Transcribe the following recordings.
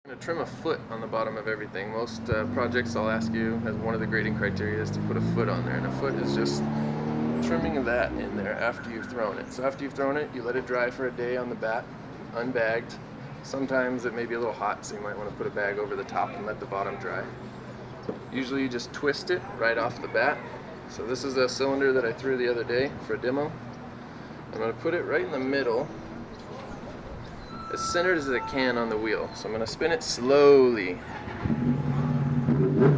I'm going to trim a foot on the bottom of everything. Most projects I'll ask you as one of the grading criteria is to put a foot on there, and a foot is just trimming that in there after you've thrown it. So after you've thrown it, you let it dry for a day on the bat, unbagged. Sometimes it may be a little hot, so you might want to put a bag over the top and let the bottom dry. Usually you just twist it right off the bat. So this is a cylinder that I threw the other day for a demo. I'm going to put it right in the middle, as centered as I can on the wheel. So I'm going to spin it slowly.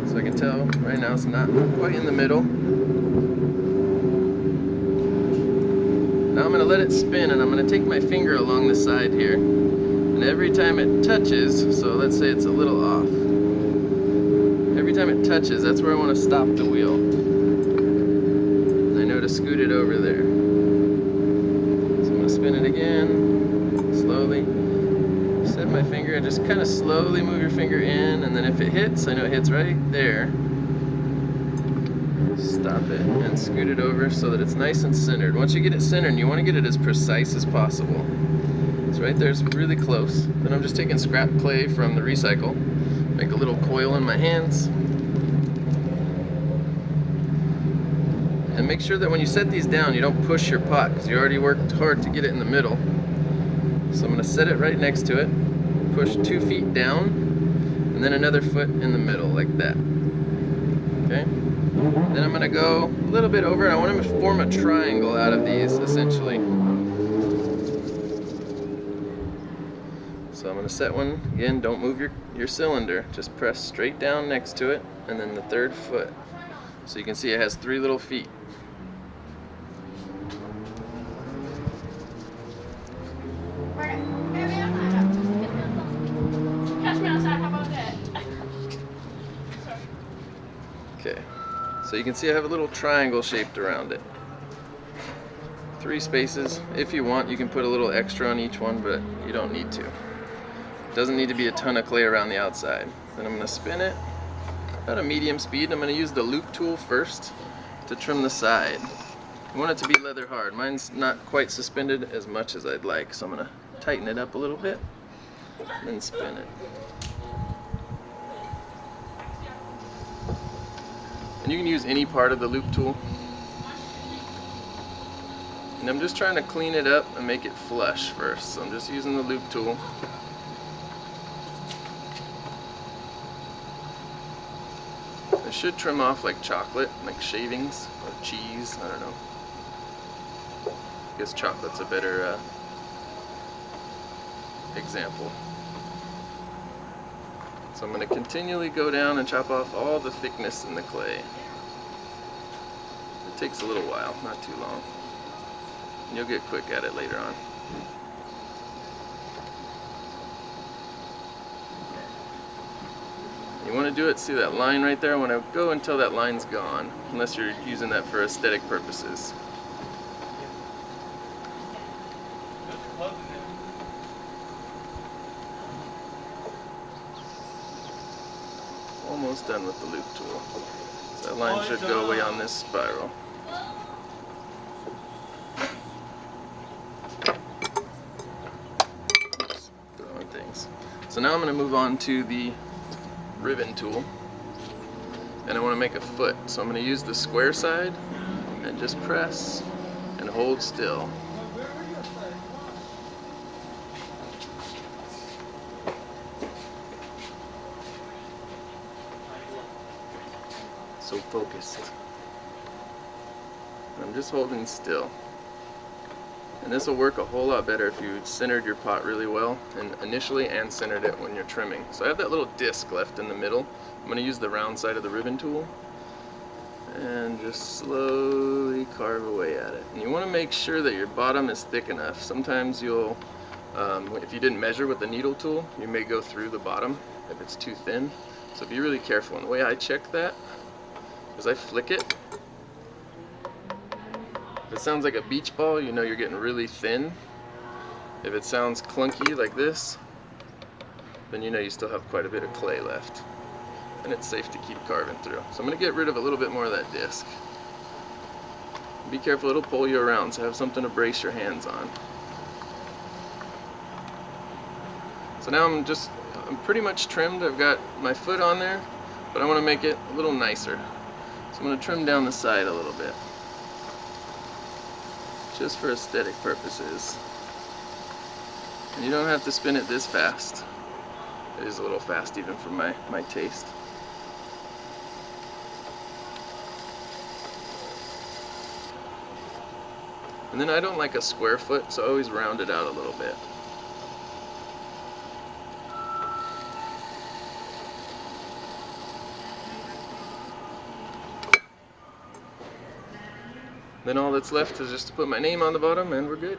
So I can tell right now it's not quite in the middle. Now I'm going to let it spin, and I'm going to take my finger along the side here. And every time it touches, so let's say it's a little off. Every time it touches, that's where I want to stop the wheel. And I know to scoot it over there. So I'm going to spin it again, slowly. Set my finger and just kind of slowly move your finger in, and then if it hits, I know it hits right there. Stop it and scoot it over so that it's nice and centered. Once you get it centered, you want to get it as precise as possible. So right there, it's really close. Then I'm just taking scrap clay from the recycle. Make a little coil in my hands. And make sure that when you set these down, you don't push your pot, because you already worked hard to get it in the middle. So I'm going to set it right next to it, push 2 feet down, and then another foot in the middle, like that. Okay? Then I'm going to go a little bit over, and I want to form a triangle out of these, essentially. So I'm going to set one, again, don't move your cylinder, just press straight down next to it, and then the third foot. So you can see it has 3 little feet. Okay, so you can see I have a little triangle shaped around it. 3 spaces. If you want, you can put a little extra on each one, but you don't need to. It doesn't need to be a ton of clay around the outside. Then I'm going to spin it at a medium speed. I'm going to use the loop tool first to trim the side. I want it to be leather hard. Mine's not quite suspended as much as I'd like, so I'm going to tighten it up a little bit, then spin it. And you can use any part of the loop tool. And I'm just trying to clean it up and make it flush first. So I'm just using the loop tool. It should trim off like chocolate, like shavings or cheese, I don't know. I guess chocolate's a better example. So I'm going to continually go down and chop off all the thickness in the clay. It takes a little while, not too long. And you'll get quick at it later on. You want to do it, see that line right there? I want to go until that line's gone, unless you're using that for aesthetic purposes. Almost done with the loop tool. So that line should go away on this spiral. Oops, throwing things. So now I'm going to move on to the ribbon tool, and I want to make a foot. So I'm going to use the square side and just press and hold still. So focused. I'm just holding still. And this will work a whole lot better if you centered your pot really well and initially and centered it when you're trimming. So I have that little disc left in the middle. I'm going to use the round side of the ribbon tool and just slowly carve away at it. And you want to make sure that your bottom is thick enough. Sometimes you'll, if you didn't measure with the needle tool, you may go through the bottom if it's too thin. So be really careful. And the way I check that is I flick it. If it sounds like a beach ball, you know you're getting really thin. If it sounds clunky like this, then you know you still have quite a bit of clay left. And it's safe to keep carving through. So I'm going to get rid of a little bit more of that disc. Be careful, it'll pull you around, so have something to brace your hands on. So now I'm just I'm pretty much trimmed. I've got my foot on there, but I want to make it a little nicer. So I'm going to trim down the side a little bit, just for aesthetic purposes. And you don't have to spin it this fast. It is a little fast even for my taste. And then I don't like a square foot, so I always round it out a little bit. Then all that's left is just to put my name on the bottom and we're good.